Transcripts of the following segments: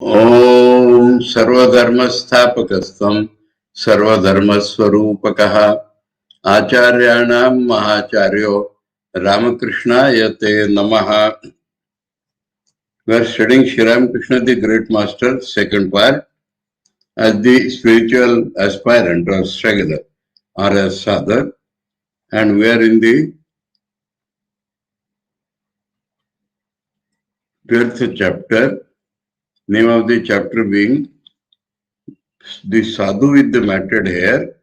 Om Sarvadharmastapakastam Sarvadharmaswarupakah Acharyanam Mahacharyo Ramakrishna Yate Namaha. We are studying Sri Ramakrishna, the Great Master, second part, as the spiritual aspirant or struggler or as sadhana, and we are in the 12th chapter, name of the chapter being the sadhu with the matted hair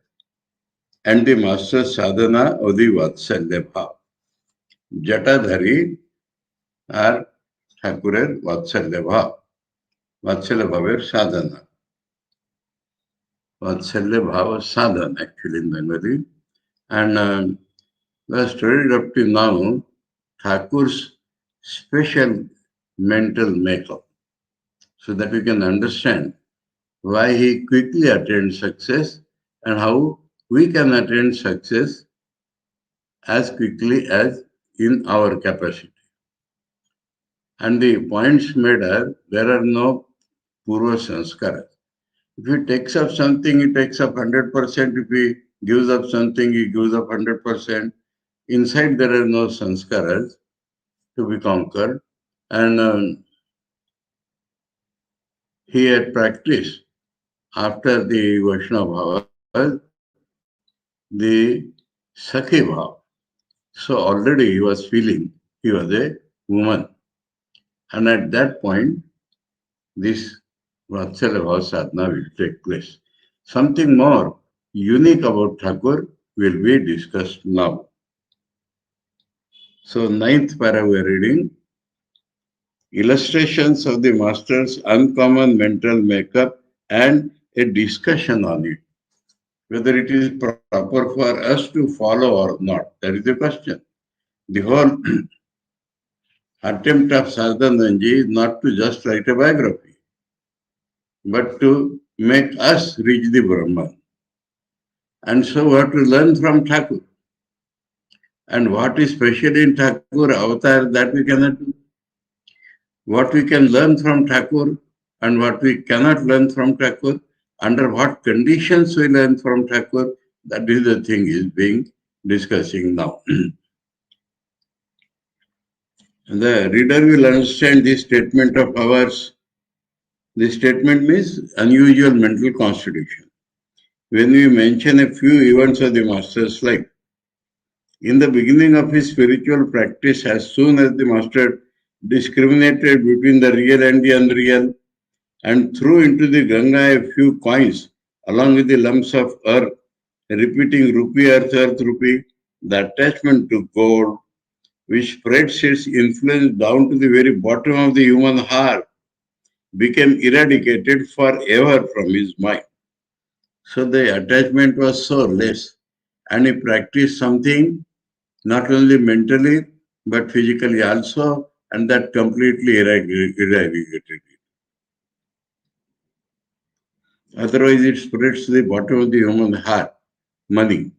and the master sadhana of the Vatsalya Bhav. Jatadhari আর ঠাকুরের বাৎসল্য ভাব, বাৎসল্য ভাবের সাধনা, বাৎসল্য ভাব sadhana actually in Bengali. And we have studied up to now Thakur's special mental makeup so that we can understand why he quickly attained success and how we can attain success as quickly as in our capacity. And the points made are, there are no purva sanskaras. If he takes up something, he takes up 100%. If he gives up something, he gives up 100%. Inside there are no sanskaras to be conquered. And he had practiced after the Vaishnava Bhava, the Sakhi Bhava. So already he was feeling he was a woman. And at that point, this Vatsalya Bhava sadhana will take place. Something more unique about Thakur will be discussed now. So, 9th para we are reading. Illustrations of the master's uncommon mental makeup and a discussion on it. Whether it is proper for us to follow or not, that is the question. The whole attempt of Saradananda is not to just write a biography, but to make us reach the Brahman. And so we have to learn from Thakur. And what is special in Thakur avatar, that we cannot do. What we can learn from Thakur and what we cannot learn from Thakur, under what conditions we learn from Thakur, that is the thing is being discussing now. The reader will understand this statement of ours. This statement means unusual mental constitution. When we mention a few events of the master's life, in the beginning of his spiritual practice, as soon as the master discriminated between the real and the unreal and threw into the Ganga a few coins along with the lumps of earth, repeating rupee, earth, earth, rupee, the attachment to gold, which spreads its influence down to the very bottom of the human heart, became eradicated forever from his mind. So the attachment was so less, and he practiced something not only mentally but physically also, and that completely eradicated it. Otherwise, it spreads to the bottom of the human heart, money.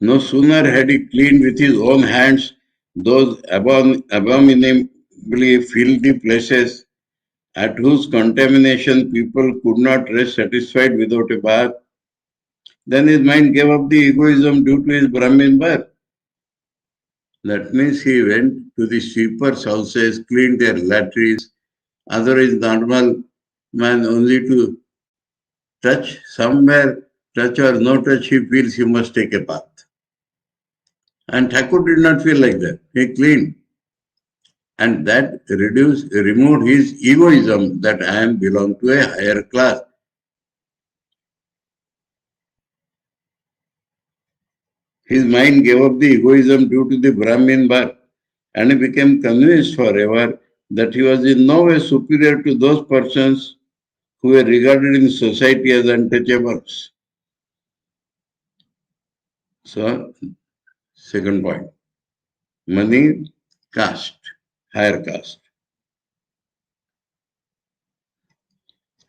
No sooner had he cleaned with his own hands those abominably filthy places at whose contamination people could not rest satisfied without a bath, then his mind gave up the egoism due to his Brahmin birth. That means he went to the sweepers' houses, cleaned their latrines. Otherwise, normal man only to touch somewhere, touch or no touch, he feels he must take a bath. And Thakur did not feel like that. He cleaned. And that removed his egoism that I am belong to a higher class. His mind gave up the egoism due to the Brahmin birth, and he became convinced forever that he was in no way superior to those persons who were regarded in society as untouchables. So, second point, money, caste, higher caste.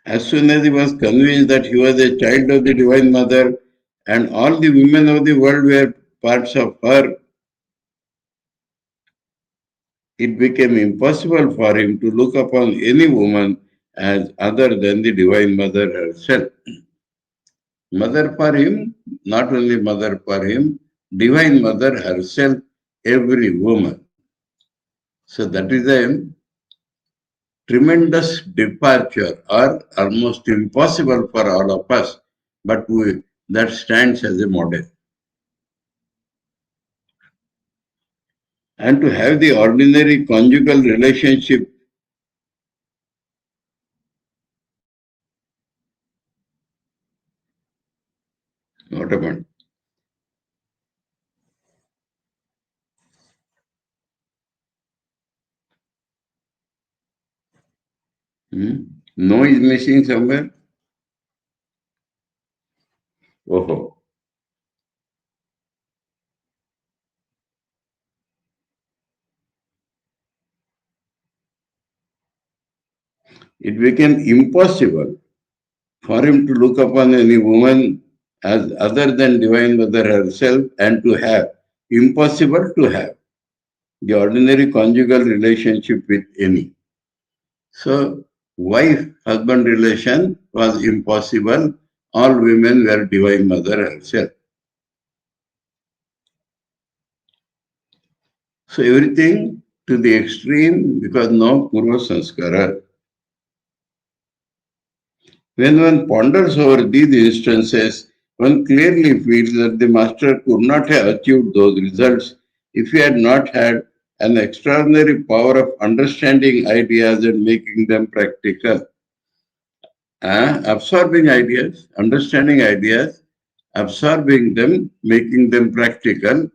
As soon as he was convinced that he was a child of the Divine Mother and all the women of the world were parts of her, it became impossible for him to look upon any woman as other than the Divine Mother herself. Mother for him, not only mother for him, Divine Mother herself, every woman. So that is a tremendous departure or almost impossible for all of us, but that stands as a model. And to have the ordinary conjugal relationship what happened? No is missing somewhere? Oh, it became impossible for him to look upon any woman as other than Divine Mother herself and to have. Impossible to have the ordinary conjugal relationship with any. So, wife-husband relation was impossible. All women were Divine Mother herself. So, everything to the extreme because no Purva Sanskara. When one ponders over these instances, one clearly feels that the master could not have achieved those results if he had not had an extraordinary power of understanding ideas and making them practical. Absorbing ideas, understanding ideas, absorbing them, making them practical,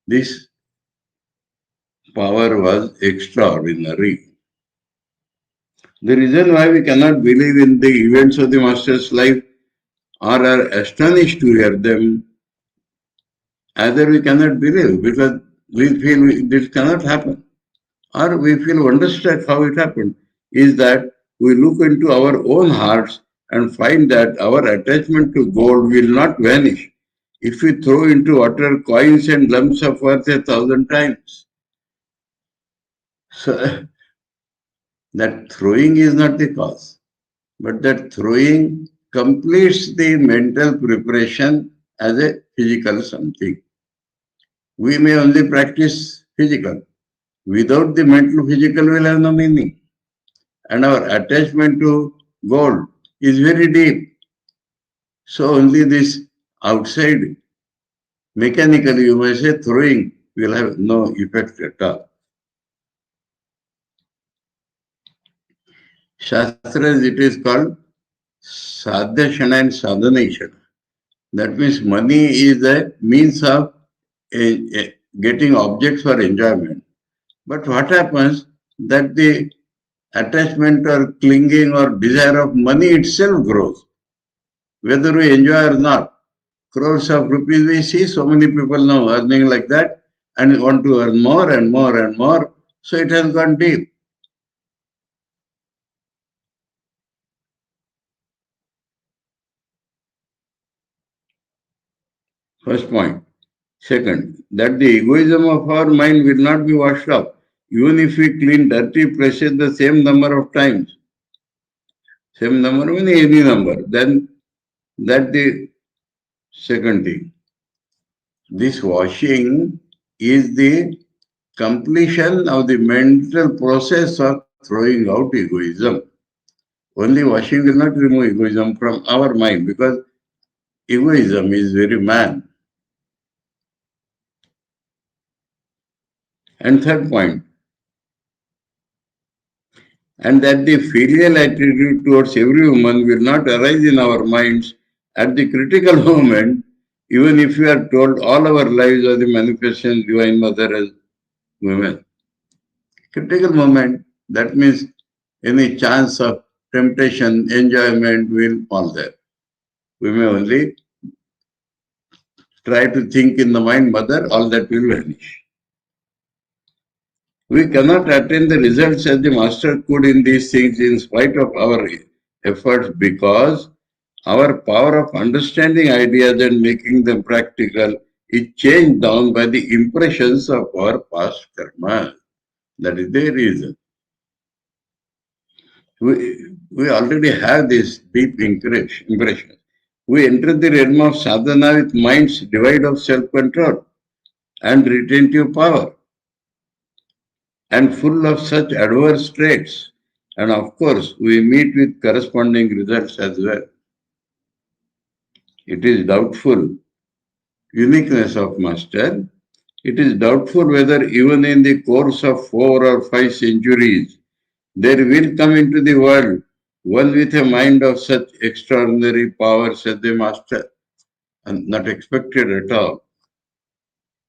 this power was extraordinary. The reason why we cannot believe in the events of the master's life or are astonished to hear them, either we cannot believe because we feel this cannot happen, or we feel wonderstruck how it happened, is that we look into our own hearts and find that our attachment to gold will not vanish if we throw into water coins and lumps of earth 1,000 times. So that throwing is not the cause, but that throwing completes the mental preparation as a physical something. We may only practice physical. Without the mental physical will have no meaning. And our attachment to gold is very deep. So only this outside, mechanically you may say throwing will have no effect at all. Shastras it is called sadhana and sadhanation. That means money is a means of getting objects for enjoyment. But what happens that the attachment or clinging or desire of money itself grows, whether we enjoy or not. Crores of rupees we see, so many people now earning like that and want to earn more and more and more. So it has gone deep. First point. Second, that the egoism of our mind will not be washed off, even if we clean dirty places the same number of times. Same number, meaning any number. Then that the second thing. This washing is the completion of the mental process of throwing out egoism. Only washing will not remove egoism from our mind because egoism is very man. And third point, and that the filial attitude towards every woman will not arise in our minds at the critical moment, even if we are told all our lives are the manifestation of Divine Mother as women. Critical moment, that means any chance of temptation, enjoyment will fall there. We may only try to think in the mind, Mother, all that will vanish. We cannot attain the results as the Master could in these things in spite of our efforts because our power of understanding ideas and making them practical is changed down by the impressions of our past karma. That is the reason. We already have this deep impression. We enter the realm of sadhana with minds devoid of self-control and retentive power and full of such adverse traits. And of course, we meet with corresponding results as well. It is doubtful uniqueness of master. It is doubtful whether even in the course of 4 or 5 centuries, there will come into the world one with a mind of such extraordinary powers as the master, and not expected at all.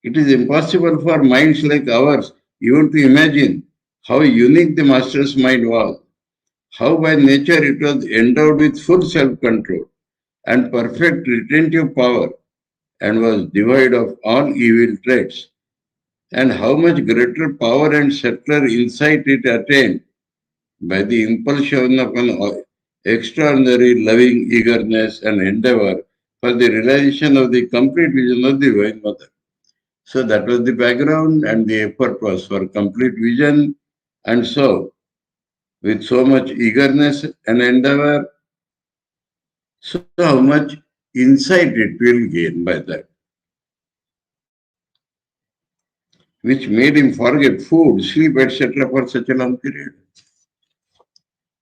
It is impossible for minds like ours even to imagine how unique the master's mind was, how by nature it was endowed with full self-control and perfect retentive power and was devoid of all evil traits, and how much greater power and subtler insight it attained by the impulsion of an extraordinary loving eagerness and endeavor for the realization of the complete vision of the Divine Mother. So that was the background, and the effort was for complete vision. And so, with so much eagerness and endeavor, so how much insight it will gain by that, which made him forget food, sleep, etc. for such a long period.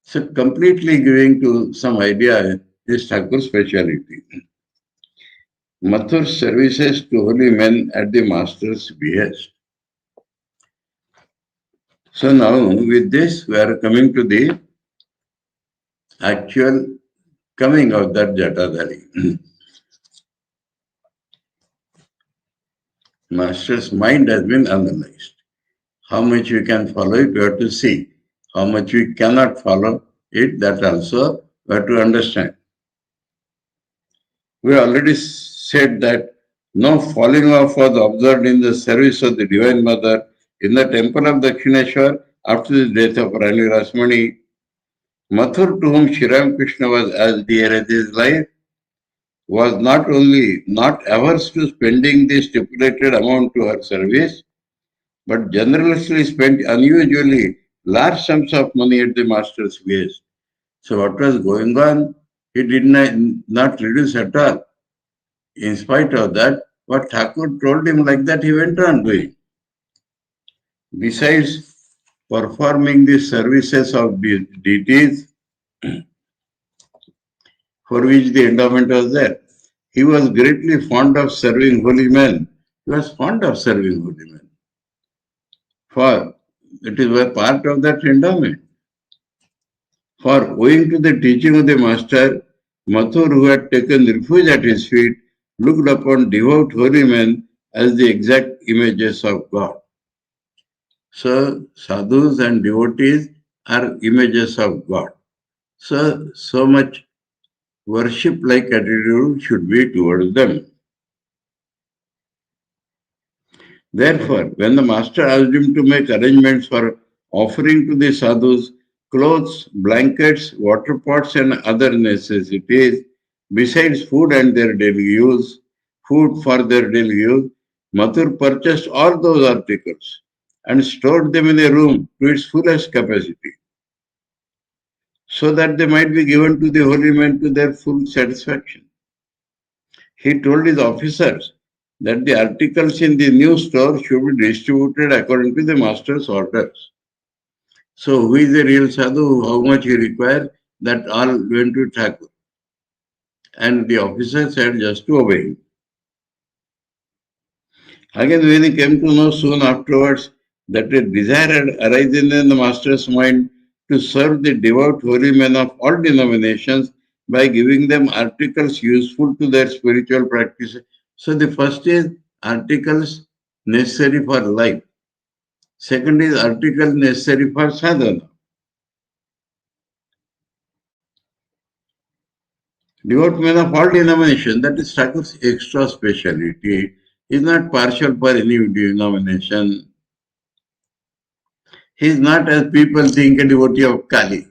So completely giving to some idea is Thakur's speciality. Mathur's services to holy men at the master's behest. So now with this we are coming to the actual coming of that Jatadhari. Master's mind has been analyzed. How much we can follow it, we have to see. How much we cannot follow it, that also we have to understand. We already said that no falling off was observed in the service of the Divine Mother in the temple of Dakshineshwar after the death of Rani Rasmani. Mathur, to whom Sri Ramakrishna was as dear as his life, was not only not averse to spending the stipulated amount to her service, but generously spent unusually large sums of money at the master's behest. So what was going on, he did not reduce at all. In spite of that, what Thakur told him like that, he went on doing. Besides performing the services of the deities for which the endowment was there, he was greatly fond of serving holy men. He was fond of serving holy men. For it is a part of that endowment. For owing to the teaching of the master, Mathur, who had taken refuge at his feet, looked upon devout holy men as the exact images of God. So, sadhus and devotees are images of God. So much worship-like attitude should be towards them. Therefore, when the master asked him to make arrangements for offering to the sadhus clothes, blankets, water pots, and other necessities, besides food and their daily use, food for their daily use, Mathur purchased all those articles and stored them in a room to its fullest capacity, so that they might be given to the holy men to their full satisfaction. He told his officers that the articles in the new store should be distributed according to the master's orders. So who is the real sadhu, how much he requires, that all went to Thakur. And the officer said just to obey him. Again, when he came to know soon afterwards that a desire had arisen in the master's mind to serve the devout holy men of all denominations by giving them articles useful to their spiritual practice. So the first is articles necessary for life. Second is articles necessary for sadhana. Devout men of all denominations, that is Thakur's extra speciality, is not partial for any denomination. He is not, as people think, a devotee of Kali.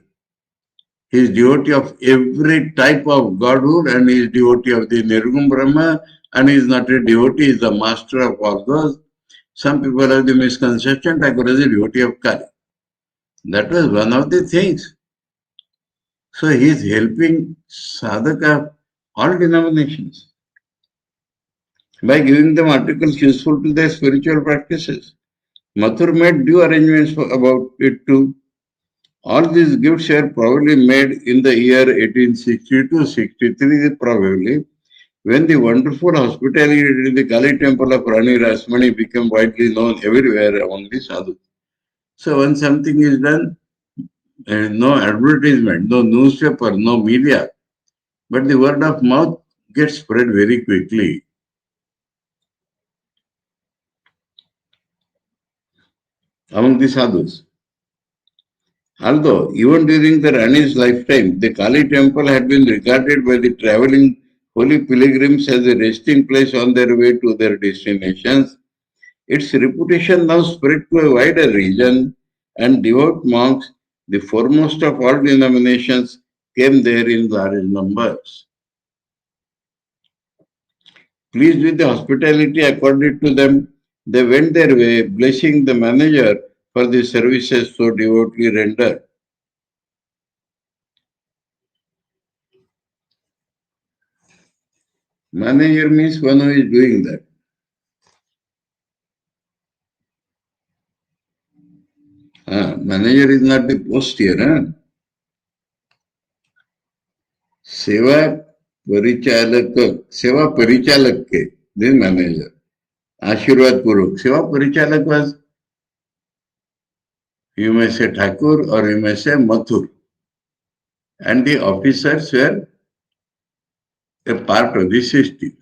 He is devotee of every type of godhood, and he is devotee of the Nirgum Brahma, and he is not a devotee, he is the master of all those. Some people have the misconception Thakur is a devotee of Kali. That was one of the things. So he is helping sadhaka, all denominations, by giving them articles useful to their spiritual practices. Mathur made due arrangements about it too. All these gifts are probably made in the year 1862-63, probably, when the wonderful hospitality in the Kali temple of Rani Rasmani became widely known everywhere among the sadhus. So when something is done, no advertisement, no newspaper, no media, but the word of mouth gets spread very quickly. Among the sadhus. Although, even during the Rani's lifetime, the Kali temple had been regarded by the traveling holy pilgrims as a resting place on their way to their destinations, its reputation now spread to a wider region, and devout monks, the foremost of all denominations, came there in large numbers. Pleased with the hospitality accorded to them, they went their way, blessing the manager for the services so devoutly rendered. Manager means one who is doing that. Manager is not the post here. सेवा परिचालक के this manager. Ashirwad Puruk. Seva Parichalak was, you may say Thakur or you may say Mathur. And the officers were a part of the system.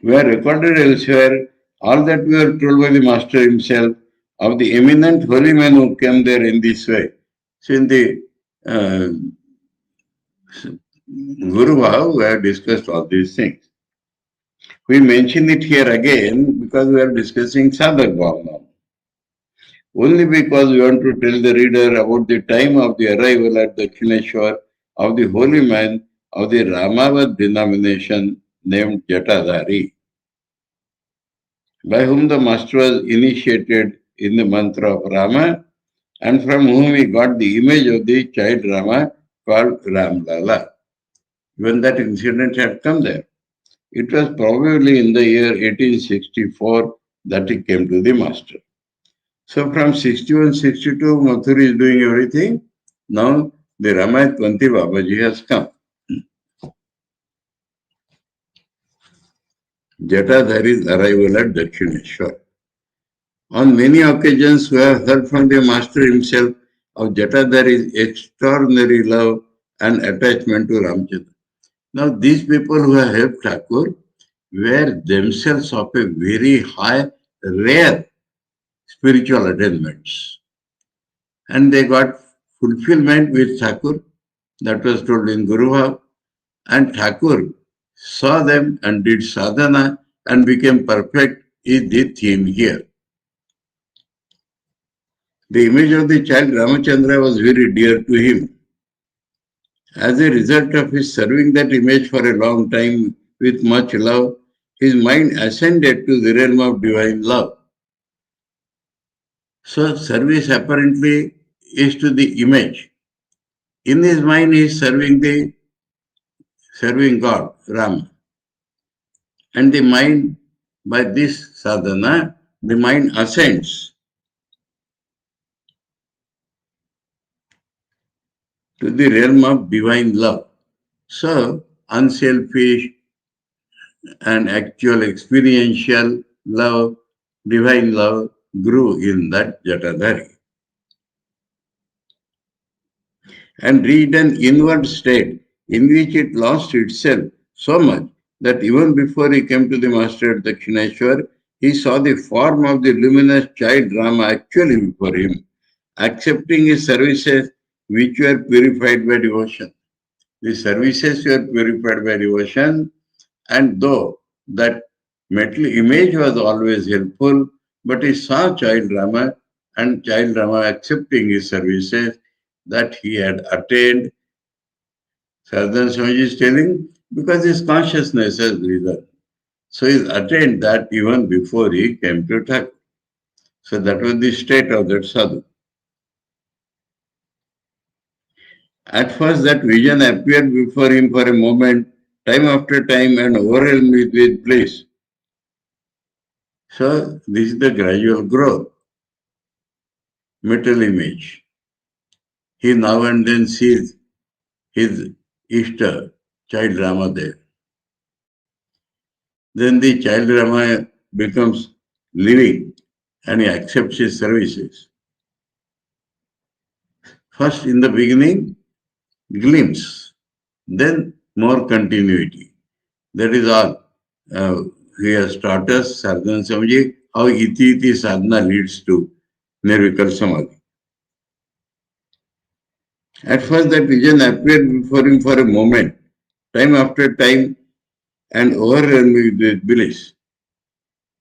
We are recorded elsewhere all that we are told by the Master himself of the eminent holy men who came there in this way. So in the Guru Bhav, we have discussed all these things. We mention it here again because we are discussing Sadhak Bhav now. Only because we want to tell the reader about the time of the arrival at Dakshineshwar of the holy man of the Ramavad denomination named Jatadhari, by whom the master was initiated in the mantra of Rama, and from whom he got the image of the child Rama called Ramlala. When that incident had come there, it was probably in the year 1864 that he came to the master. So from 61-62, Mathur is doing everything. Now the Ramayat Panti Babaji has come. Jatadhari's arrival at Dakshineshwar. On many occasions, we have heard from the master himself of Jatadhari's extraordinary love and attachment to Ramchandra. Now, these people who have helped Thakur were themselves of a very high, rare spiritual attainments. And they got fulfillment with Thakur, that was told in Guru Bhav. And Thakur saw them and did sadhana and became perfect is the theme here. The image of the child Ramachandra was very dear to him. As a result of his serving that image for a long time with much love, his mind ascended to the realm of divine love. So service apparently is to the image. In his mind he is serving God, Ram. And the mind, by this sadhana, the mind ascends to the realm of divine love. So, unselfish and actual experiential love, divine love, grew in that Jatadhari. And reached an inward state in which it lost itself so much that even before he came to the master at Dakshineshwar, he saw the form of the luminous child Rama actually before him, accepting his services which were purified by devotion. The services were purified by devotion, and though that Metal image was always helpful, but he saw child Rama and child Rama accepting his services that he had attained. Sadhana Swami is telling because his consciousness has risen. So he attained that even before he came to Thakur. So that was the state of that sadhu. At first, that vision appeared before him for a moment, time after time, and overwhelmed with bliss. So this is the gradual growth. Metal image. He now and then sees his Ishta, child Rama there. Then the child Rama becomes living and he accepts his services. First, in the beginning, glimpse, then more continuity. That is all. He has taught us, Saradananda Swamiji, how iti sadhana leads to Nirvikal Samadhi. At first, that vision appeared before him for a moment, time after time, and overwhelmed with bliss.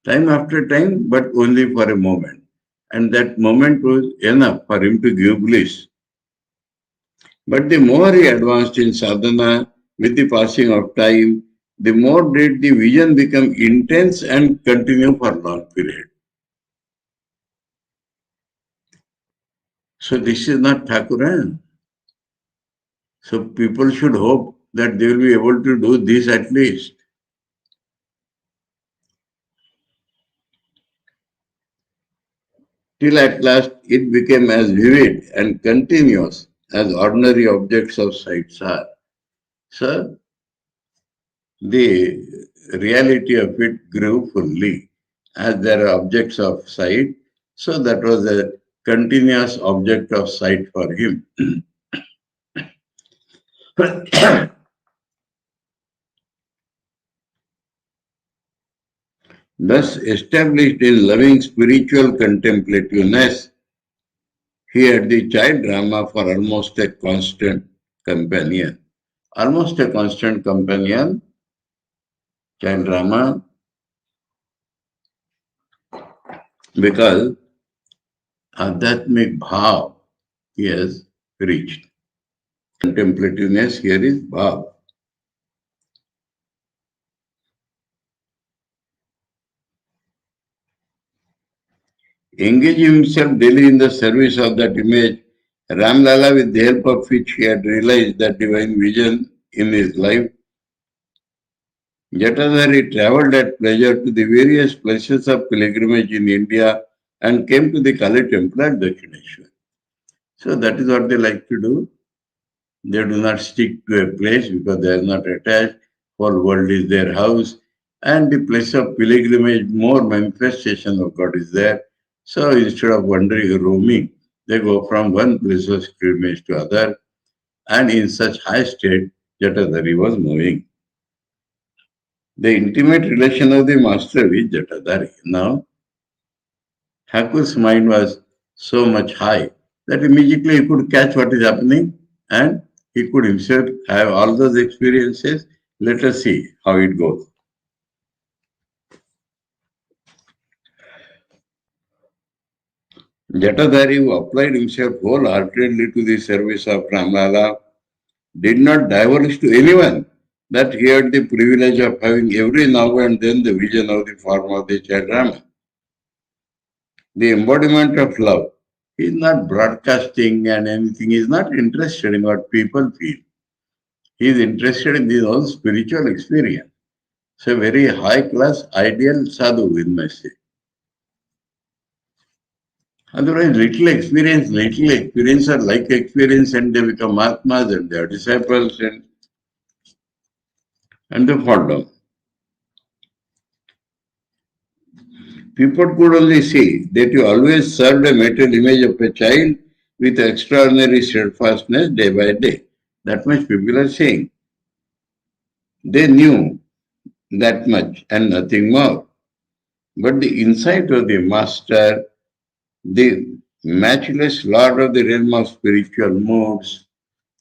Time after time, but only for a moment. And that moment was enough for him to give bliss. But the more he advanced in sadhana, with the passing of time, the more did the vision become intense and continue for long period. So this is not Thakuran. So people should hope that they will be able to do this at least. Till at last it became as vivid and continuous as ordinary objects of sight are. So the reality of it grew fully as there are objects of sight. So that was a continuous object of sight for him. Thus, established in loving spiritual contemplativeness, he had the child Rama for almost a constant companion. Almost a constant companion, child Rama, because Adhyatmic Bhav he has reached. Contemplativeness here is Bhav. Engaging himself daily in the service of that image, Ram Lala, with the help of which he had realized that divine vision in his life, Jatadhari travelled at pleasure to the various places of pilgrimage in India and came to the Kali temple at Dakshineshwar. So that is what they like to do. They do not stick to a place because they are not attached. Whole world is their house. And the place of pilgrimage, more manifestation of God is there. So instead of wandering, roaming, they go from one place of pilgrimage to other. And in such high state, Jatadhari was moving. The intimate relation of the master with Jatadhari. Now, Thakur's mind was so much high that immediately he could catch what is happening and he could himself have all those experiences. Let us see how it goes. Jatadhari, who applied himself wholeheartedly to the service of Ramlala, did not divulge to anyone that he had the privilege of having every now and then the vision of the form of the child Rama. The embodiment of love. He is not broadcasting and anything. He is not interested in what people feel. He is interested in his own spiritual experience. So very high class ideal sadhu, we may say. Otherwise, little experience are like experience and they become Atmas and they are disciples and they fall down. People could only see that you always served a metal image of a child with extraordinary steadfastness day by day. That much people are saying. They knew that much and nothing more. But the insight of the master, the matchless lord of the realm of spiritual moods,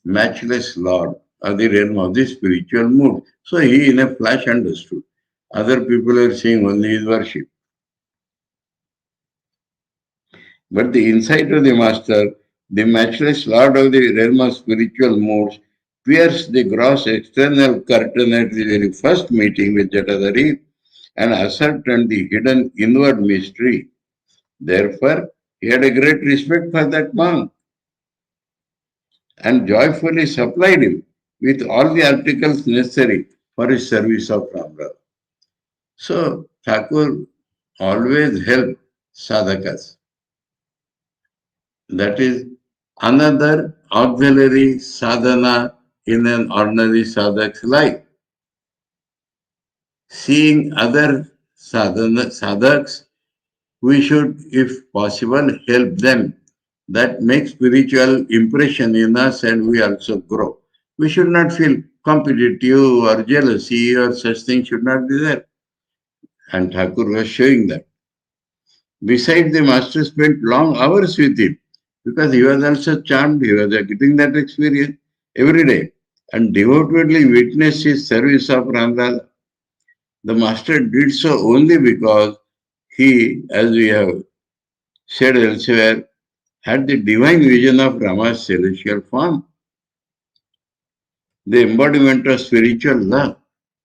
matchless lord of the realm of the spiritual mood. So he in a flash understood. Other people are seeing only his worship. But the insight of the master, the matchless lord of the realm of spiritual moods, pierced the gross external curtain at the very first meeting with Jatadhari and ascertained the hidden inward mystery. Therefore, he had a great respect for that monk and joyfully supplied him with all the articles necessary for his service of Ramra. So, Thakur always helped sadhakas. That is another auxiliary sadhana in an ordinary sadhak's life. Seeing other sadhaks, we should, if possible, help them. That makes spiritual impression in us and we also grow. We should not feel competitive or jealousy or such things should not be there. And Thakur was showing that. Besides, the master spent long hours with him because he was also charmed. He was getting that experience every day and devotedly witnessed his service of Ramlala. The master did so only because he, as we have said elsewhere, had the divine vision of Rama's celestial form, the embodiment of spiritual love.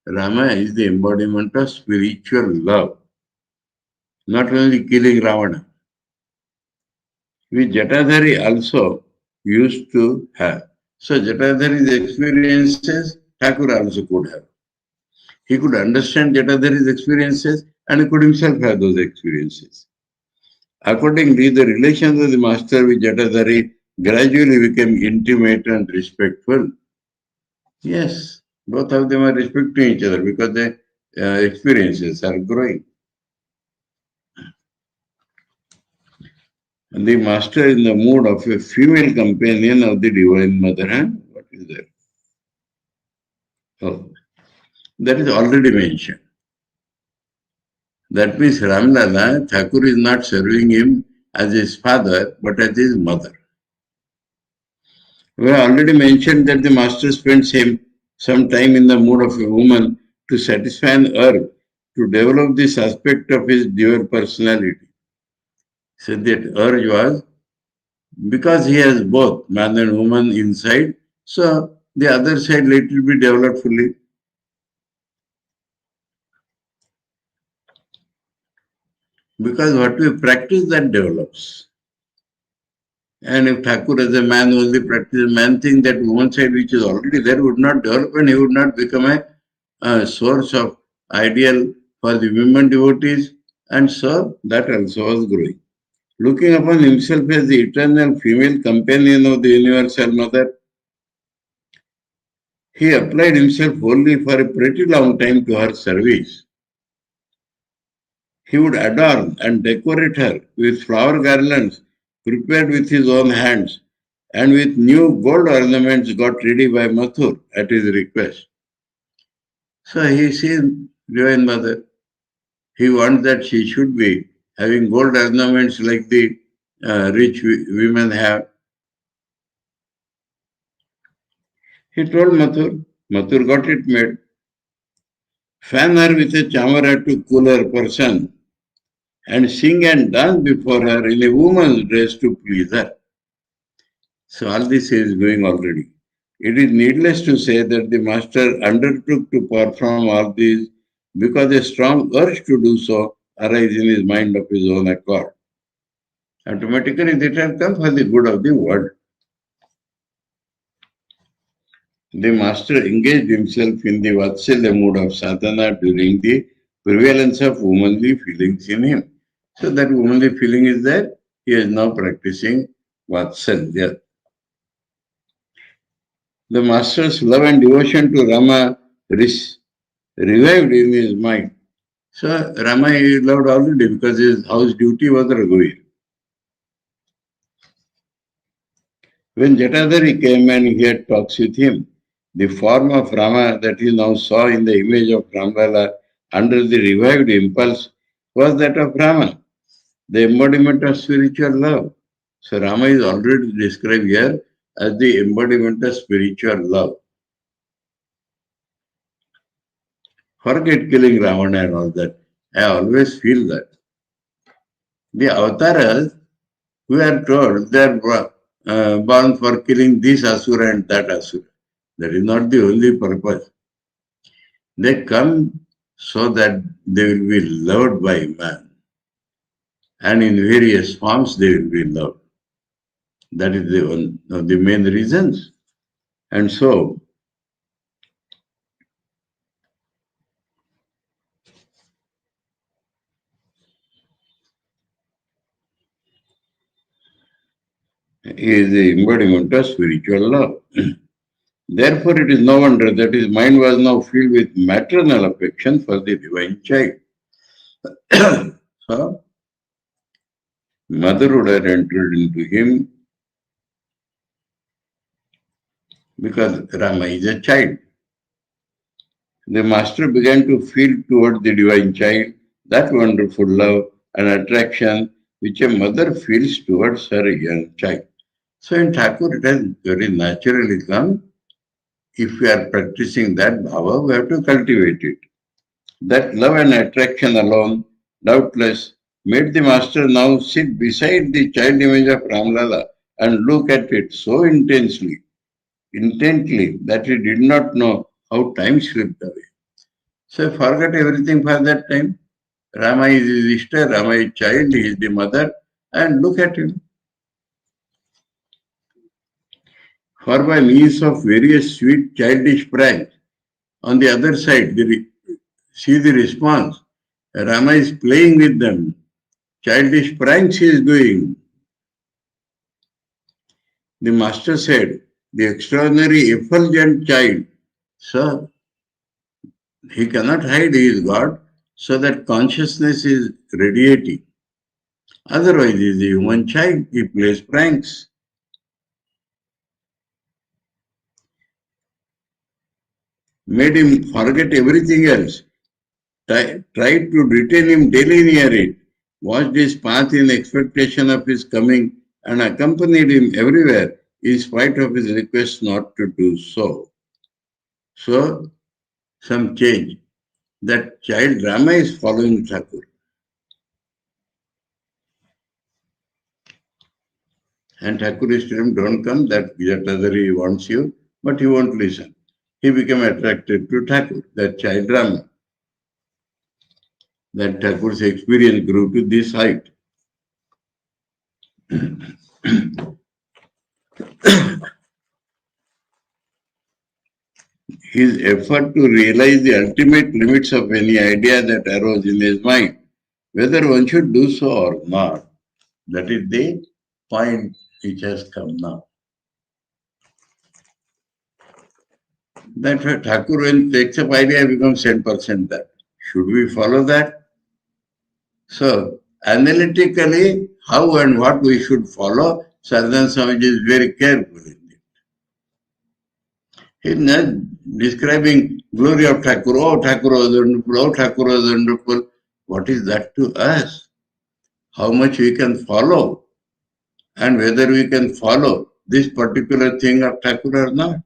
Rama is the embodiment of spiritual love, not only killing Ravana. Which Jatadhari also used to have. So Jatadhari's experiences, Thakur also could have. He could understand Jatadhari's experiences and he could himself have those experiences. Accordingly, the relations of the master with Jatadhari gradually became intimate and respectful. Yes, both of them are respecting each other because their experiences are growing. And the master in the mood of a female companion of the Divine Mother. Huh? What is that? Oh, that is already mentioned. That means Ramlala, Thakur is not serving him as his father, but as his mother. We have already mentioned that the master spends him some time in the mood of a woman to satisfy an urge to develop this aspect of his dual personality. So that urge was because he has both man and woman inside, so the other side let it be developed fully. Because what we practice that develops. And if Thakur as a man only practices man thing, that woman side which is already there would not develop and he would not become a source of ideal for the women devotees. And so that also was growing. Looking upon himself as the eternal female companion of the universal mother, he applied himself wholly for a pretty long time to her service. He would adorn and decorate her with flower garlands prepared with his own hands and with new gold ornaments got ready by Mathur at his request. So he sees Divine Mother. He wants that she should be having gold ornaments like the rich women have. He told Mathur. Mathur got it made. Fan her with a chamara to cool her person and sing and dance before her in a woman's dress to please her. So all this is going already. It is needless to say that the master undertook to perform all these because a strong urge to do so arises in his mind of his own accord. Automatically, that has come for the good of the world. The master engaged himself in the Vatsalya mood of sadhana during the prevalence of womanly feelings in him. So that womanly feeling is there. He is now practicing Vatsalya. The master's love and devotion to Rama revived in his mind. So Rama he loved already because his house duty was Raghuveer. When Jatadhari came and he had talks with him, the form of Rama that he now saw in the image of Ramlala under the revived impulse was that of Rama, the embodiment of spiritual love. So Rama is already described here as the embodiment of spiritual love. Forget killing Ravana and all that. I always feel that. The avatars, we are told they are born for killing this asura and that asura. That is not the only purpose. They come so that they will be loved by man. And in various forms they will be loved. That is the one of the main reasons. And so, he is the embodiment of spiritual love. Therefore, it is no wonder that his mind was now filled with maternal affection for the divine child. So, motherhood had entered into him because Rama is a child. The master began to feel toward the divine child that wonderful love and attraction which a mother feels towards her young child. So in Thakur, it has very naturally come. If we are practicing that bhava, we have to cultivate it. That love and attraction alone, doubtless, made the master now sit beside the child image of Ramlala and look at it so intently that he did not know how time slipped away. So forget everything for that time. Rama is his sister, Rama is child, he is the mother, and look at him. For by means of various sweet childish pranks, on the other side, see the response. Rama is playing with them. Childish pranks he is doing. The master said, the extraordinary effulgent child, sir, he cannot hide he is God, so that consciousness is radiating. Otherwise, he is a human child, he plays pranks. Made him forget everything else. Tried to retain him daily near it. Watched his path in expectation of his coming and accompanied him everywhere in spite of his request not to do so. So, some change. That child Rama is following Thakur. And Thakur is telling him, don't come, that Jatadhari wants you, but he won't listen. He became attracted to Thakur, that child Rama. That Thakur's experience grew to this height. His effort to realize the ultimate limits of any idea that arose in his mind, whether one should do so or not, that is the point which has come now. That's why Thakur, when takes up idea, becomes 10% that. Should we follow that? So, analytically, how and what we should follow, Saradananda Swamiji is very careful in it. He is not describing glory of Thakur. Oh, Thakur was wonderful. Oh, Thakur was wonderful. What is that to us? How much we can follow and whether we can follow this particular thing of Thakur or not.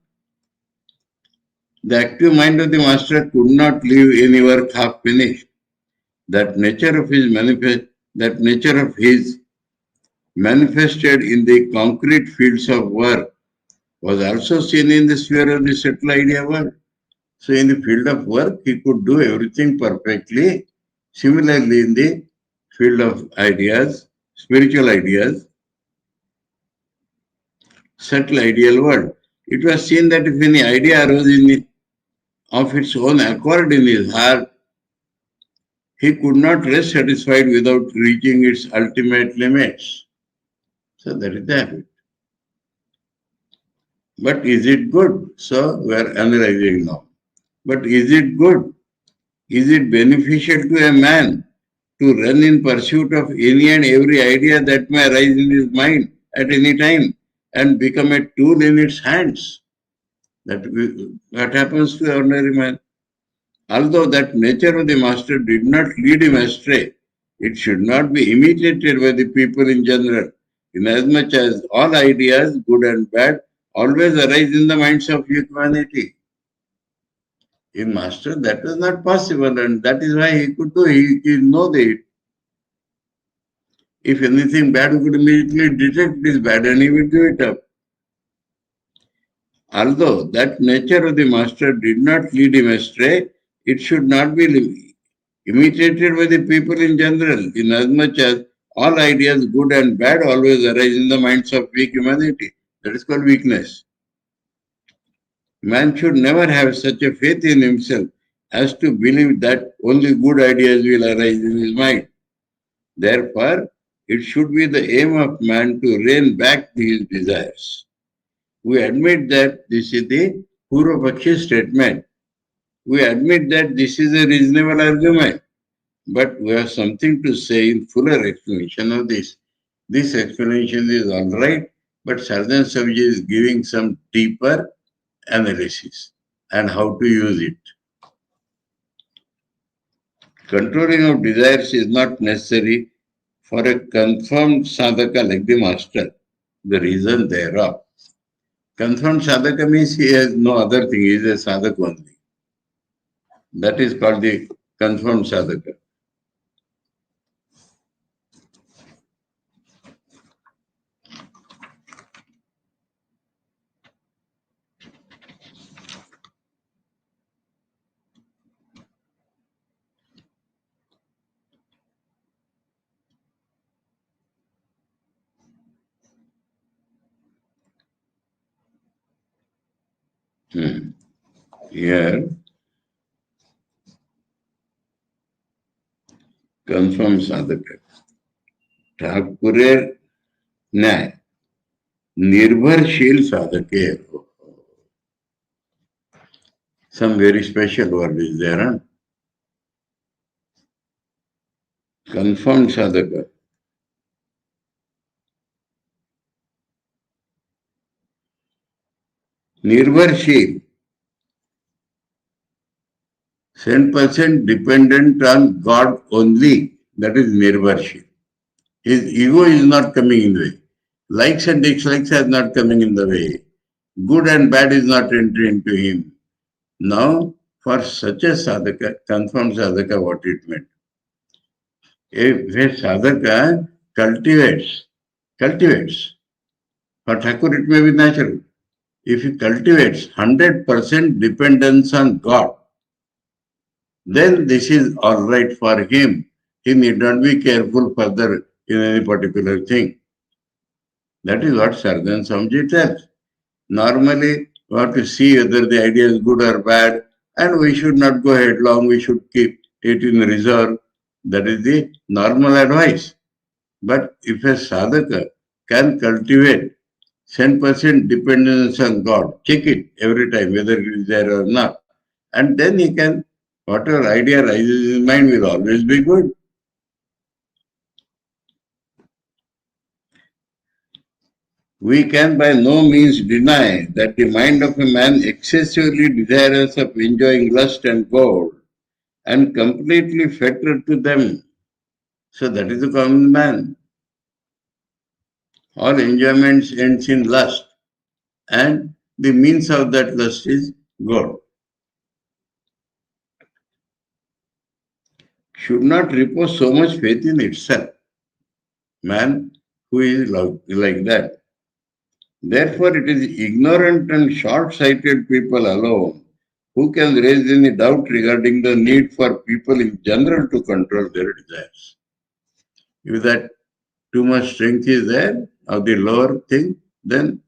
The active mind of the master could not leave any work half finished. That nature of his manifested in the concrete fields of work was also seen in the sphere of the subtle idea world. So in the field of work, he could do everything perfectly. Similarly, in the field of ideas, spiritual ideas, subtle ideal world, it was seen that if any idea arose of its own accord in his heart, he could not rest satisfied without reaching its ultimate limits. So that is the habit. But is it good? So we are analyzing now. But is it good? Is it beneficial to a man to run in pursuit of any and every idea that may arise in his mind at any time and become a tool in its hands? What happens to the ordinary man? Although that nature of the master did not lead him astray, it should not be imitated by the people in general, inasmuch as all ideas, good and bad, always arise in the minds of humanity. In Master, that was not possible, and that is why he could do. He know that if anything bad, we could immediately detect it is bad and he would give it up. Although that nature of the Master did not lead him astray, it should not be imitated by the people in general, inasmuch as all ideas, good and bad, always arise in the minds of weak humanity. That is called weakness. Man should never have such a faith in himself as to believe that only good ideas will arise in his mind. Therefore, it should be the aim of man to rein back his desires. We admit that this is the Purvapakshi statement. We admit that this is a reasonable argument, but we have something to say in fuller explanation of this. This explanation is all right, but Saradananda Swamiji is giving some deeper analysis and how to use it. Controlling of desires is not necessary for a confirmed sadhaka like the master. The reason thereof. Confirmed sadhaka means he has no other thing, he is a sadhaka only. That is called the confirmed sadhaka. Here, confirmed sadhaka. ठाकुरेर न्याय निर्भरशील साधके. Some very special word is there, huh? Confirmed sadhaka. Nirvarshil. 100% dependent on God only. That is Nirvarshil. His ego is not coming in the way. Likes and dislikes are not coming in the way. Good and bad is not entering into him. Now, for such a sadhaka, confirmed sadhaka, what it meant. If a sadhaka cultivates, for Thakur it may be natural. If he cultivates 100% dependence on God, then this is all right for him. He need not be careful further in any particular thing. That is what Saradananda Swamiji tells. Normally, we have to see whether the idea is good or bad, and we should not go headlong, we should keep it in reserve. That is the normal advice. But if a sadhaka can cultivate 10% dependence on God, check it every time whether it is there or not. And then he can, whatever idea rises in his mind will always be good. We can by no means deny that the mind of a man excessively desirous of enjoying lust and gold and completely fettered to them. So that is the common man. All enjoyments ends in lust, and the means of that lust is gold. Should not repose so much faith in itself. Man who is like that. Therefore, it is ignorant and short-sighted people alone who can raise any doubt regarding the need for people in general to control their desires. If that too much strength is there of the lower thing, then.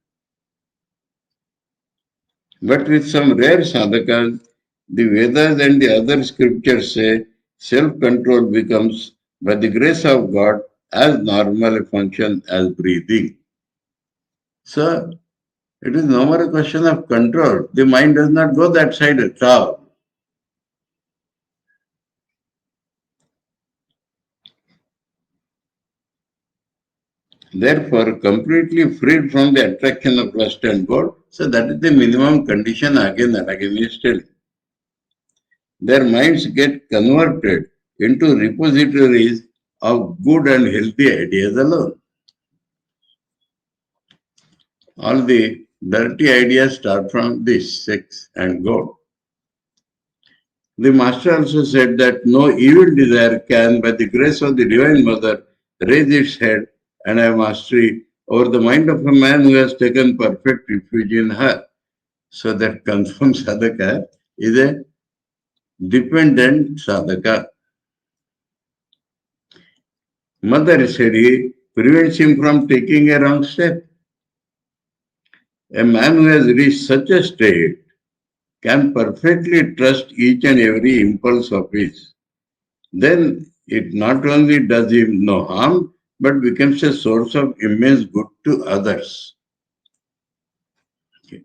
But with some rare sadhakas, the Vedas and the other scriptures say self-control becomes, by the grace of God, as normal a function as breathing. So, it is no more a question of control. The mind does not go that side at all. Therefore, completely freed from the attraction of lust and God. So that is the minimum condition again and again is telling. Their minds get converted into repositories of good and healthy ideas alone. All the dirty ideas start from this sex and God. The Master also said that no evil desire can, by the grace of the Divine Mother, raise its head and have mastery over the mind of a man who has taken perfect refuge in her. So that confirmed sadhaka is a dependent sadhaka. Mother said he prevents him from taking a wrong step. A man who has reached such a state can perfectly trust each and every impulse of his. Then it not only does him no harm, but becomes a source of immense good to others. Okay.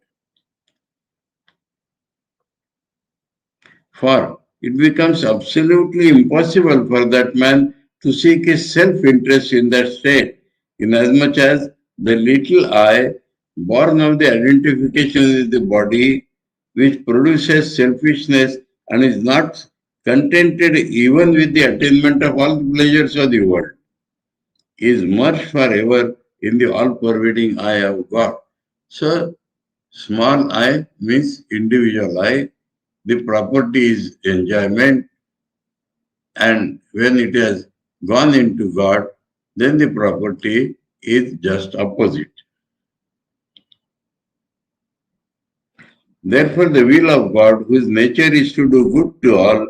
For it becomes absolutely impossible for that man to seek his self-interest in that state, inasmuch as the little I, born of the identification with the body, which produces selfishness and is not contented even with the attainment of all the pleasures of the world, is merged forever in the all-pervading eye of God. So, small I means individual I. The property is enjoyment, and when it has gone into God, then the property is just opposite. Therefore, the will of God, whose nature is to do good to all,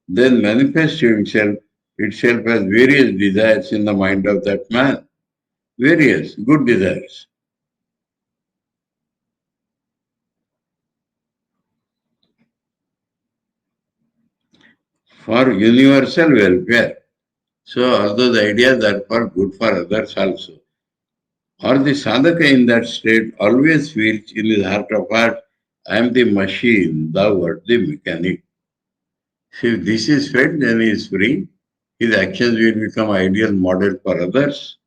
then manifests itself as various desires in the mind of that man. Various good desires. For universal welfare. So although the ideas are for good for others also. Or the sadhaka in that state always feels in his heart of heart, I am the machine, thou art the mechanic. So if this is fed, then he is free. His actions will become ideal model for others.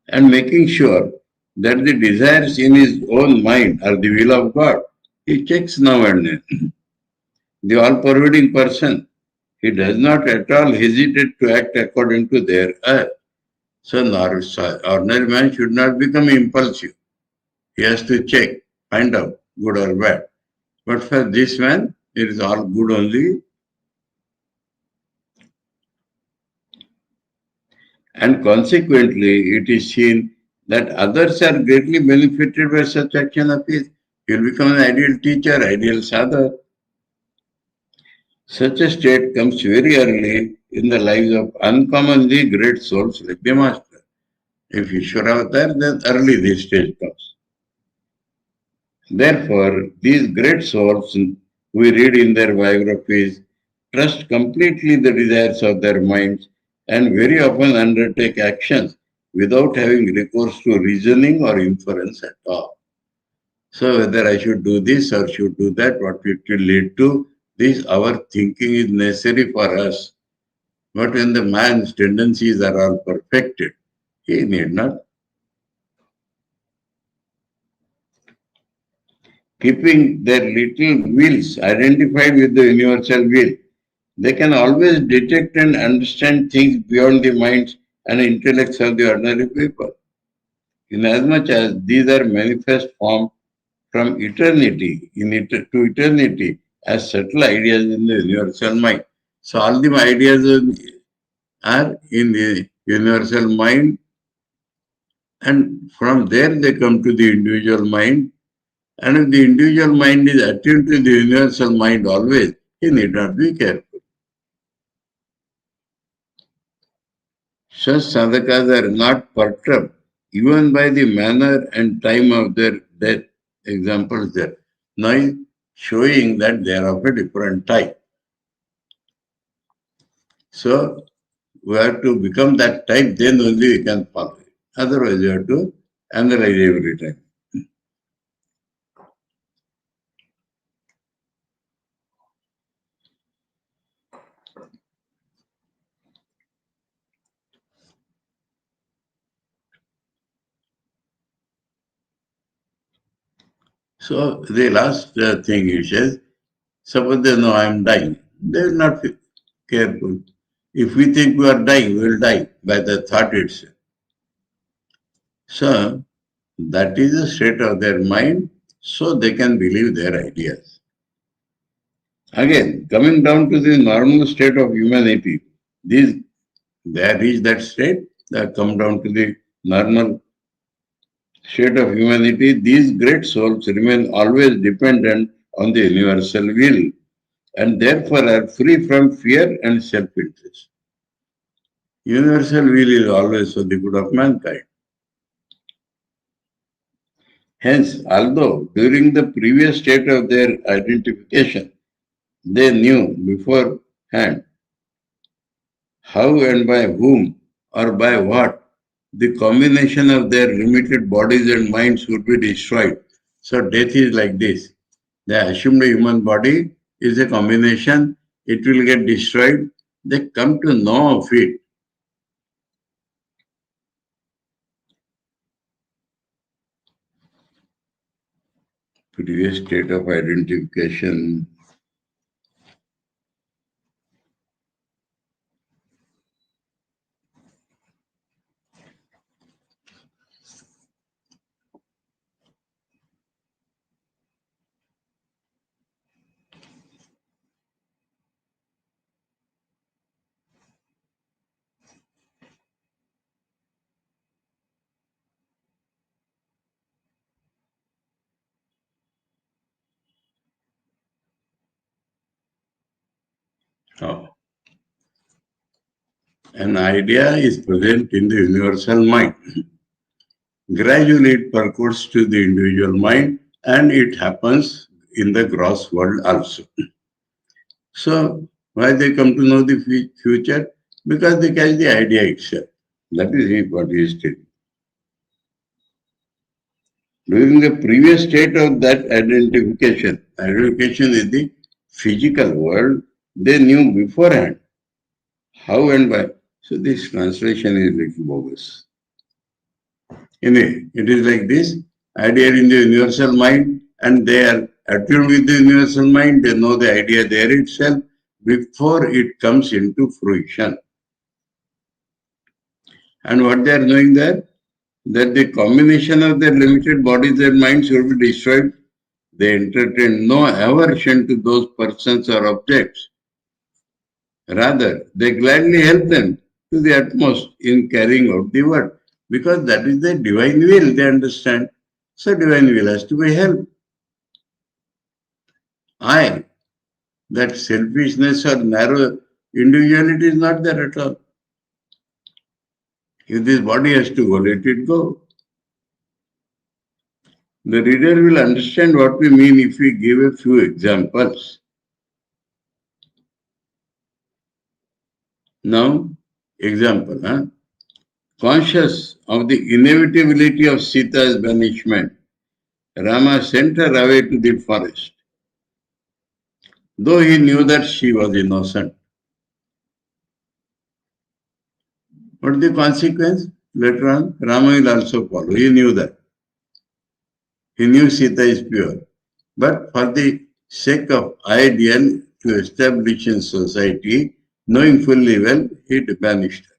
And making sure that the desires in his own mind are the will of God. He checks now and then. The all-pervading person, he does not at all hesitate to act according to their earth. So an ordinary man should not become impulsive. He has to check, find out good or bad. But for this man, it is all good only. And consequently, it is seen that others are greatly benefited by such action of his. He will become an ideal teacher, ideal sadhak. Such a state comes very early in the lives of uncommonly great souls like the Master. If Ishwaravatar, then early this stage comes. Therefore, these great souls we read in their biographies trust completely the desires of their minds and very often undertake actions without having recourse to reasoning or inference at all. So whether I should do this or should do that, what it will lead to, this our thinking is necessary for us. But when the man's tendencies are all perfected, he need not. Keeping their little wills identified with the universal will, they can always detect and understand things beyond the minds and intellects of the ordinary people. Inasmuch as these are manifest form from eternity to eternity as subtle ideas in the universal mind. So all the ideas are in the universal mind, and from there they come to the individual mind. And if the individual mind is attuned to the universal mind always, he need not be careful. Such sadhakas are not perturbed even by the manner and time of their death. Examples there. Now showing that they are of a different type. So we have to become that type, then only we can follow it. Otherwise, you have to analyze every time. So the last thing he says, suppose they know I am dying, they will not be careful. If we think we are dying, we will die by the thought itself. So that is the state of their mind, so they can believe their ideas. Again, coming down to the normal state of humanity, they reach that state, they come down to the normal state of humanity. These great souls remain always dependent on the universal will and therefore are free from fear and self-interest. Universal will is always for the good of mankind. Hence, although during the previous state of their identification, they knew beforehand how and by whom or by what the combination of their limited bodies and minds would be destroyed. So death is like this. The assumed human body is a combination, it will get destroyed. They come to know of it. Previous state of identification. Oh. An idea is present in the universal mind. Gradually, it percolates to the individual mind and it happens in the gross world also. So, why they come to know the future? Because they catch the idea itself. That is what he is stating. During the previous state of that identification is the physical world, they knew beforehand how and why. So, this translation is little bogus. Anyway, it is like this idea in the universal mind, and they are attuned with the universal mind, they know the idea there itself before it comes into fruition. And what they are knowing there? That the combination of their limited bodies and minds will be destroyed. They entertain no aversion to those persons or objects. Rather, they gladly help them to the utmost in carrying out the work because that is the divine will, they understand. So, divine will has to be helped. I, that selfishness or narrow individuality is not there at all. If this body has to go, let it go. The reader will understand what we mean if we give a few examples. Now, example, conscious of the inevitability of Sita's banishment, Rama sent her away to the forest, though he knew that she was innocent. What the consequence? Later on, Rama will also follow. He knew that. He knew Sita is pure. But for the sake of ideal to establish in society, knowing fully well, he banished her.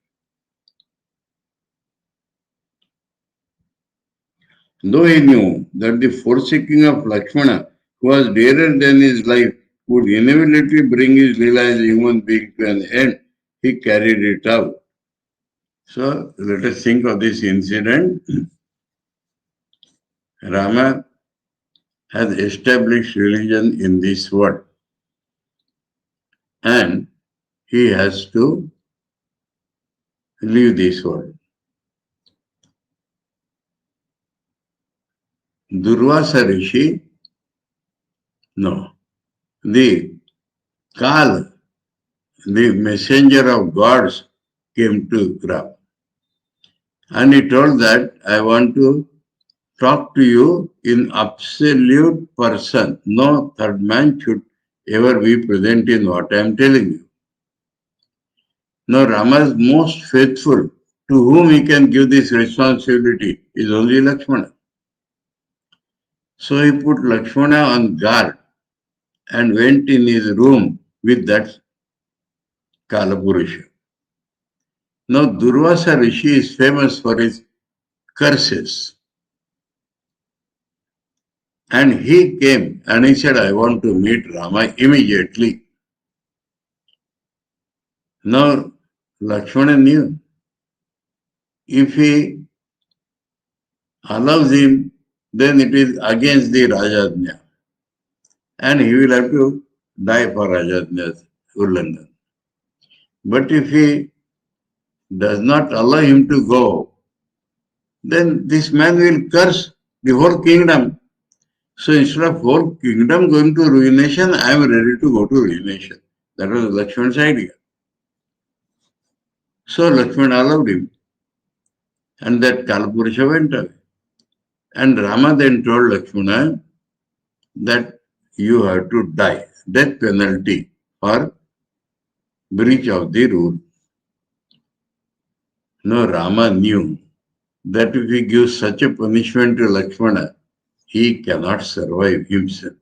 Though he knew that the forsaking of Lakshmana, who was dearer than his life, would inevitably bring his Leela as a human being to an end, he carried it out. So let us think of this incident. Rama has established religion in this world and he has to leave this world. Durvasa Rishi, no. The Kal, the messenger of gods, came to Ram. And he told that I want to talk to you in absolute person. No third man should ever be present in what I am telling you. Now Rama is most faithful. To whom he can give this responsibility is only Lakshmana. So he put Lakshmana on guard and went in his room with that Kalapurusha. Now Durvasa Rishi is famous for his curses. And he came and he said, I want to meet Rama immediately. Now, Lakshmana knew if he allows him, then it is against the Rajajna. And he will have to die for Rajajna's ullangan. But if he does not allow him to go, then this man will curse the whole kingdom. So instead of whole kingdom going to ruination, I am ready to go to ruination. That was Lakshmana's idea. So Lakshmana allowed him. And that Kalapurusha went away. And Rama then told Lakshmana that you have to die, death penalty for breach of the rule. No, Rama knew that if he gives such a punishment to Lakshmana, he cannot survive himself.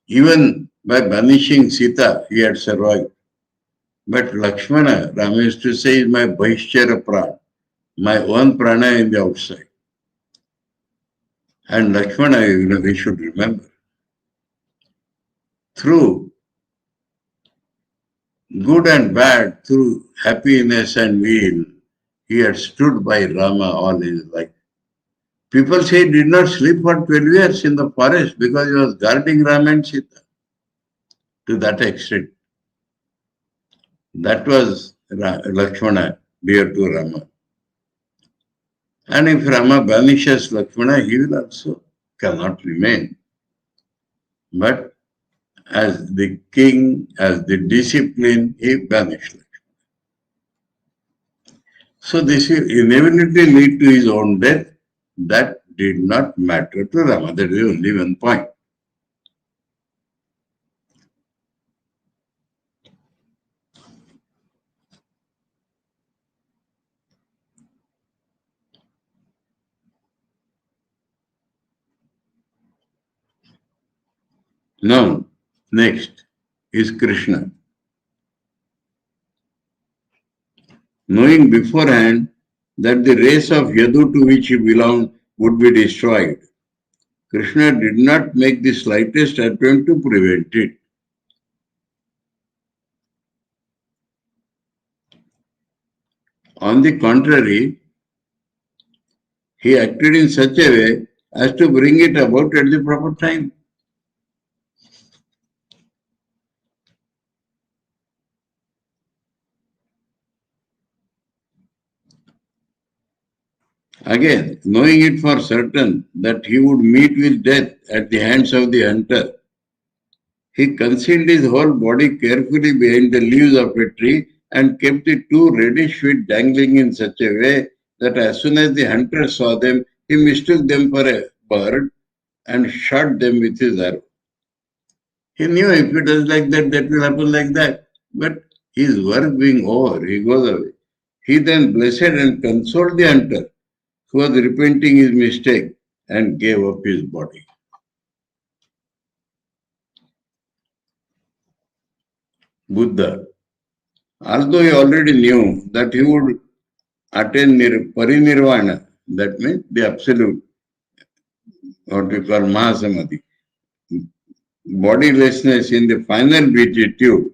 Even by banishing Sita, he had survived. But Lakshmana, Rama used to say, is my Bhaishchara Prana, my own prana in the outside. And Lakshmana, we should remember, through good and bad, through happiness and weal, he had stood by Rama all his life. People say he did not sleep for 12 years in the forest because he was guarding Rama and Sita. To that extent. That was Lakshmana, dear to Rama. And if Rama banishes Lakshmana, he will also cannot remain. But as the king, as the discipline, he banished Lakshmana. So this will inevitably lead to his own death. That did not matter to Rama. That is only one point. Now, next is Krishna. Knowing beforehand that the race of Yadu to which he belonged would be destroyed, Krishna did not make the slightest attempt to prevent it. On the contrary, he acted in such a way as to bring it about at the proper time. Again, knowing it for certain that he would meet with death at the hands of the hunter, he concealed his whole body carefully behind the leaves of a tree and kept the two reddish feet dangling in such a way that as soon as the hunter saw them, he mistook them for a bird and shot them with his arrow. He knew if it was like that, that will happen like that. But his work being over, he goes away. He then blessed and consoled the hunter, who was repenting his mistake and gave up his body. Buddha, although he already knew that he would attain parinirvana, that means the absolute, what we call Mahasamadhi, bodilessness in the final beatitude,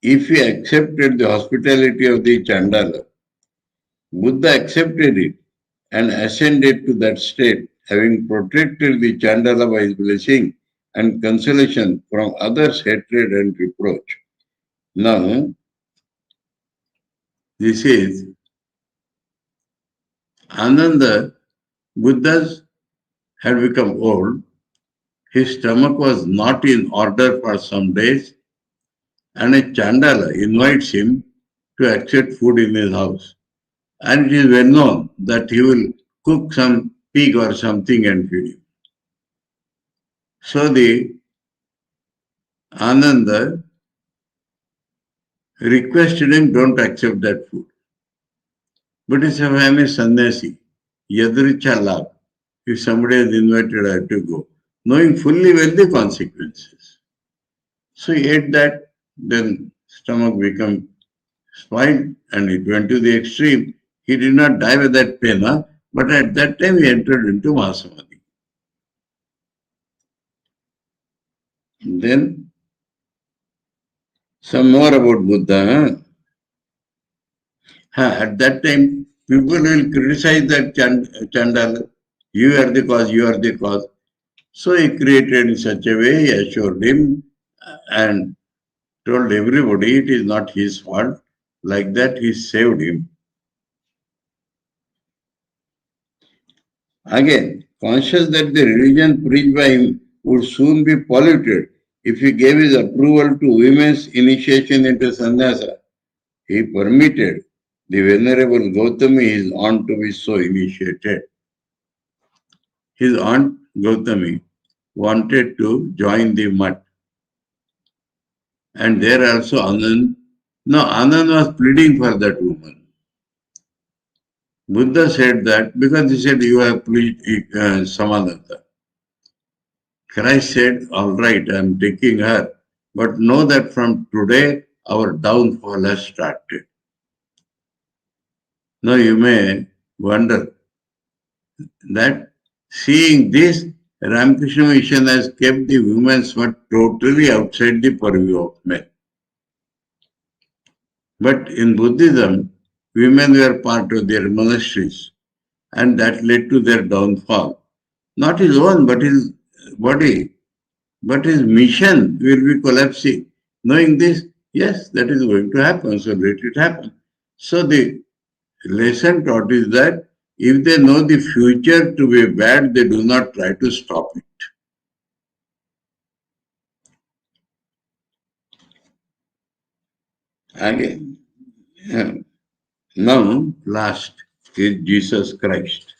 if he accepted the hospitality of the Chandala, Buddha accepted it and ascended to that state, having protected the Chandala by his blessing and consolation from others' hatred and reproach. Now, this is Ananda. Buddha's had become old. His stomach was not in order for some days, and a Chandala invites him to accept food in his house. And it is well known that he will cook some pig or something and feed him. So the Ananda requested him, don't accept that food. But if I am a sannyasi, yadricha labh, if somebody has invited, I have to go, knowing fully well the consequences. So he ate that, then stomach became spoiled and it went to the extreme. He did not die with that pain, but at that time he entered into Mahasamadhi. Then some more about Buddha. At that time, people will criticize that Chandala. You are the cause, you are the cause. So he created in such a way, he assured him and told everybody it is not his fault. Like that, he saved him. Again, conscious that the religion preached by him would soon be polluted if he gave his approval to women's initiation into sannyasa, he permitted the Venerable Gautami, his aunt, to be so initiated. His aunt Gautami wanted to join the mutt. And there also Anand. No, Anand was pleading for that woman. Buddha said that because he said, you have pleased Samananda. Christ said, all right, I am taking her. But know that from today, our downfall has started. Now you may wonder that seeing this, Ramakrishna Mission has kept the women's work totally outside the purview of men. But in Buddhism, women were part of their monasteries, and that led to their downfall. Not his own, but his body, but his mission will be collapsing. Knowing this, yes, that is going to happen, so let it happen. So the lesson taught is that if they know the future to be bad, they do not try to stop it. Again, now last is Jesus Christ.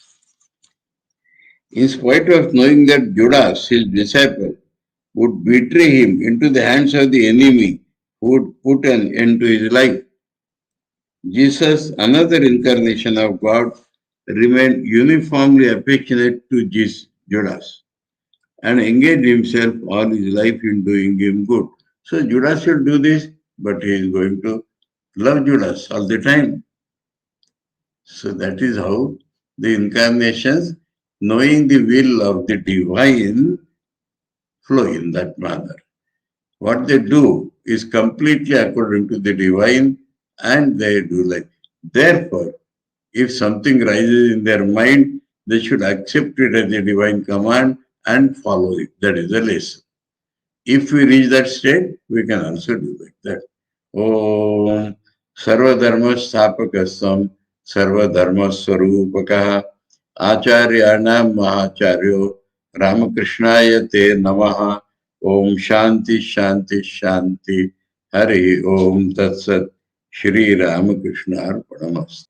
In spite of knowing that Judas, his disciple, would betray him into the hands of the enemy who would put an end to his life, Jesus, another incarnation of God, remained uniformly affectionate to Judas and engaged himself all his life in doing him good. So Judas should do this, but he is going to love Judas all the time. So that is how the incarnations, knowing the will of the divine, flow in that manner. What they do is completely according to the divine, and they do like. Therefore, if something rises in their mind, they should accept it as a divine command and follow it. That is the lesson. If we reach that state, we can also do like that. Om Sarvadharma Sthapakasam Sarvadharma Swarupakaha Acharyana Mahacharyo Ramakrishnaya Te Namaha Om Shanti Shanti Shanti Hari Om Tat Sat Shri Ramakrishna Arpanamast.